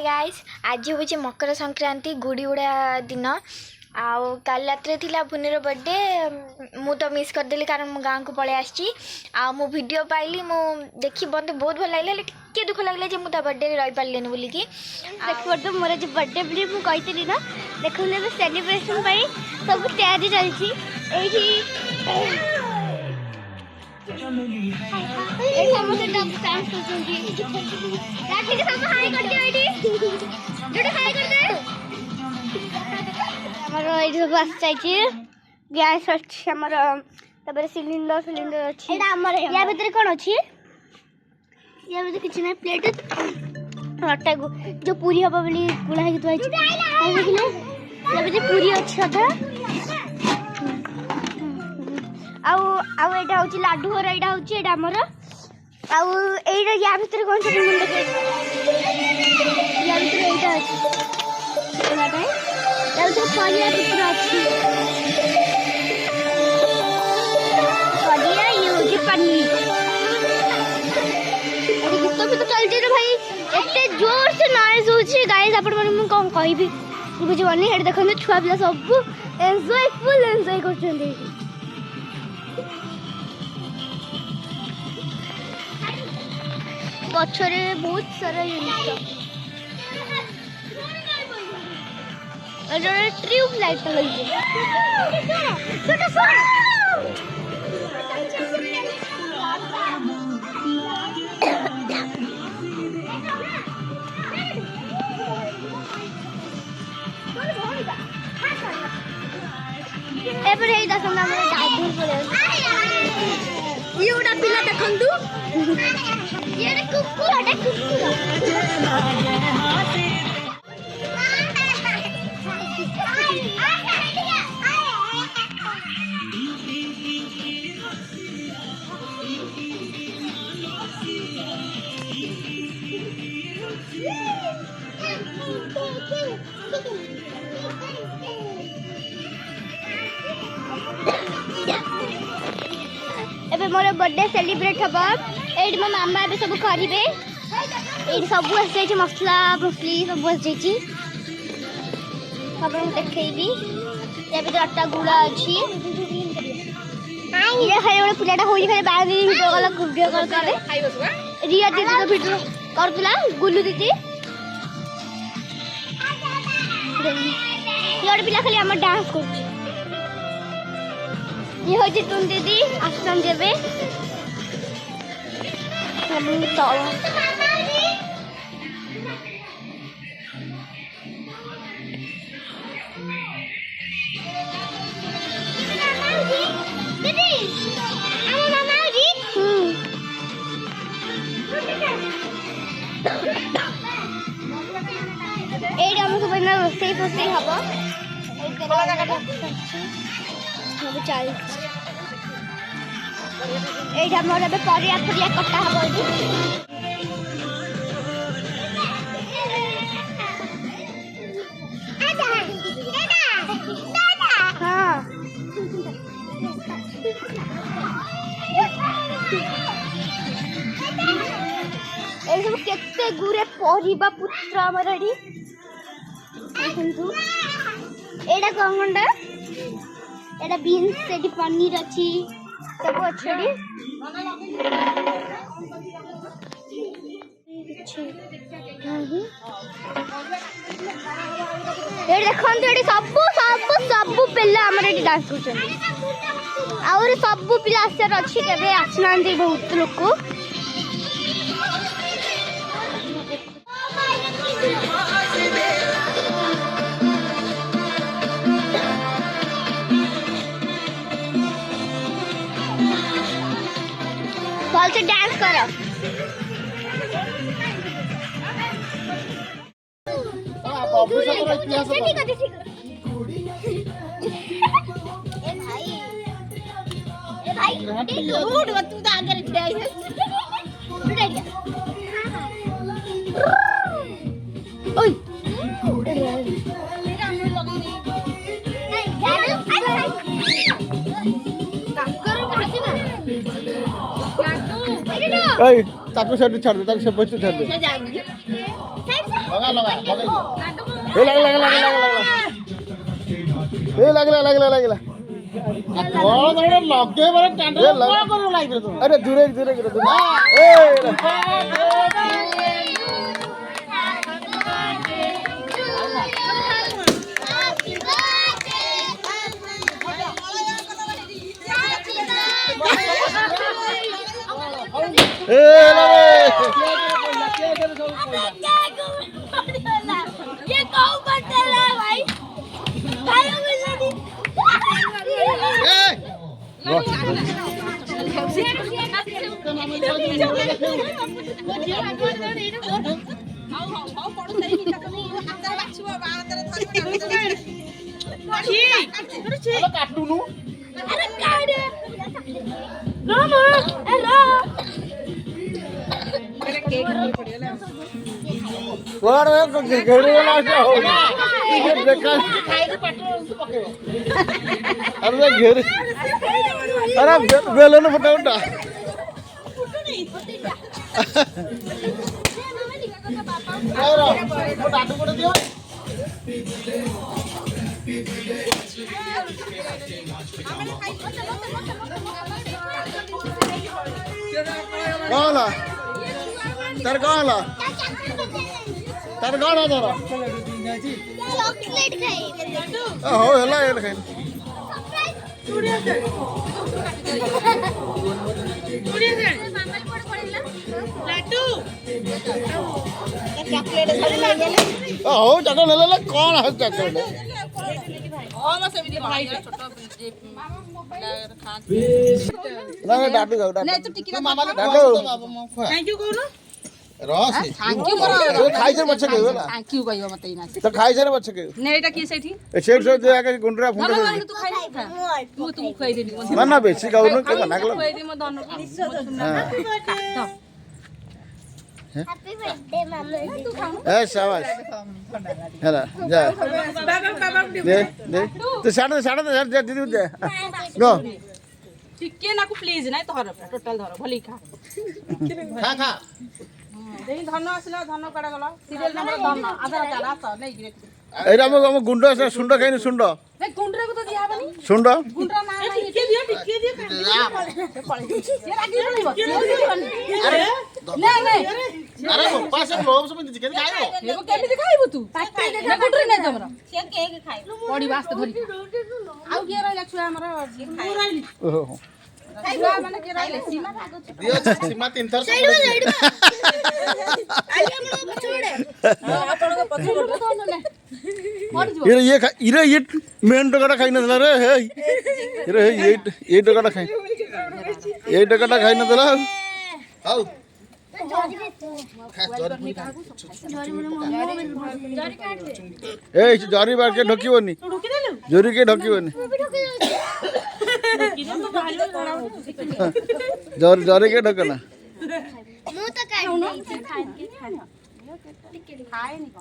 Hi guys आज हूँ मकर संक्रांति गुड़ी उड़ा दिन आउ काल रात थिला भुनीर बर्थडे मु तो मिस करदेली कारण मो गाँव को पलि आसी मो वीडियो पाइली मु देखी मत बहुत भल लगे टे दुख लगे जे मुझे बर्थडे रही पारे बोलिकी देखो मोर जो बर्थडे बोली मुझे ना देखो सेलिब्रेशन सब तैयारी चलती सब आसी गैस अच्छे सिलिंडर सिलिंडर अच्छी या भीतर कौन अच्छी या भीतर किसी ना प्लेट अटा जो पूरी हम बोली गुड़ा देखिले पूरी अच्छी अधा आउटा हूँ लाडू घर यहाँ हूँ आमर आईटा या भर कौन सब मुंड या भर यहाँ अच्छी परिया भर अच्छी परिया ये हूँ पनीर गीत भी चलती तो भाई एत जोर से नॉइज होची गाइस आपण मन कौन कहबी बुझबनी हेड देखो छुआ पिला सब एंजॉय फुल एंजॉय करछन पछरे बहुत सारा जिनिस ट्यूब लाइट लगी एपर हे दसन हमर डाइवर बोले ये उडा पिला देखंतु ये कुकुर एबे मोर बर्थडे सेलिब्रेट हबा एड मो मामा एबे सब करिवे एड सब आसे मसला मसली सब आसे सब देखैबी एबे आटा गुड़ा अछि ये है ओले पिलाटा होई फेर बांधी वीडियो कॉल करे रिया दीदी तो वीडियो करतला गुल्लू दीदी ये ओले पिला खाली हम डांस करछि ये हो टुन दीदी आसन देवे हम तो रोसई फोसई हम चल मोर परिया फरिया कटा हम हाँ सब केते गुरे परिबा पुत्र हमर एडी एडा कौनटा एडा बीन्स एडी पनीर अच्छी सब अच्छी देखो सब सब सब पिला डांस कर सब पिला आसार अच्छी केवे आसना बहुत लोक भल से डांस करो चाकू छाड़ दे, चाकू से बच्चे छाड़ दे। ଲାଗିଲା अरे दूरे दूरे अरे घेर अरे बेलन फटाफटा कौन तार कौन तार कौन तार चॉकलेट खाई हो हेला हेला खाई हो चॉकलेट हेला कौन है चॉकलेट ना डाटू जाऊ डाटू मामा डाटू थैंक यू कहू रस थैंक यू मोर खाई से बच्चे के होला थैंक यू कहयो मते इना तो खाई से बच्चे के ने एटा की सेठी सेठ से दे आके गुंडरा फोन ना कर तू खाई ना तू खाई देनी ना ना बेसी गाउनु के बना गलो खाई दे म दन हैप्पी बर्थडे मामा तू खाऊ ए शाबाश हेला जा दे दे तो साढ़े दे दीदी दे गो टिके ना को प्लीज नाही तो हर टोटल धर भली खा खा खा देई धन आसला धन काडा गला सीरियल नंबर धन आधार कार्ड आस नहीं गिरे एरा हम गुंडो से सुंडो खाइनु सुंडो ए गुंडरे को तो दिया बनी सुंडो गुंडरा ना नहीं टिके दियो ये रागी बोलिबो अरे नहीं नहीं अरे पप्पा से लोग सब दिखे खाइबो ये को केमी खाइबो तू ना गुंडरे नहीं तमरा से केक खाइ पड़ी वास्ते धरी आउ के रहला छुआ हमरा खाइ ओहो छुआ माने के रहले सीमा लागो दियो सीमा 3 थर ये मेन टोकाटा खाई नथला रे हे ये टोकाटा खाई ये टोकाटा खाई नथला आउ ए जरी बार के ढकिबोनी जरी के ढकिबोनी जरी के ढकना मुंह तो काट दे खाए खाए नहीं को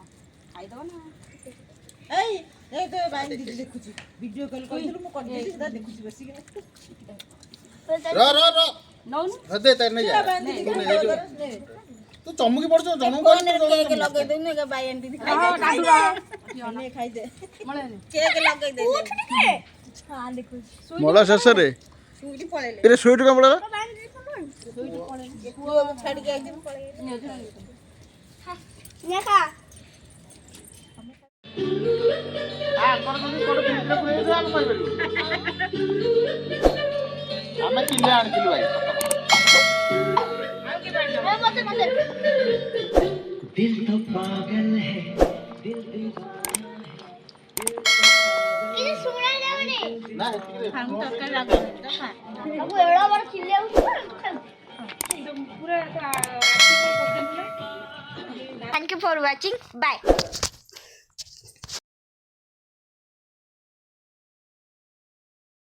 खाई दो ना ए तो बाइन दीदी देखुची वीडियो कॉल कइलु मु कर दे सीधा देखुची बसी के रो नौ हदे त नहीं जा तू चमकी पड़ छ जमू कर केक लगे दे ने बाइन दीदी खाई दे ने खाई दे मळे केक लगे दे हां देखो मोला ससरे सूजी पळेले इरे स्वीट का मोला सूजी पळेले को छाड़ के एक दिन पळेले ने खा ଆମେ କିଲେ ଆଣିଥିଲୁ ଭାଇ दिल तो पागल है दिल ఇది సునా లేవని ନା ଏତିକି हम तो कर लगे అబ్బు ఎడా వర చిల్లే Thank you for watching. Bye.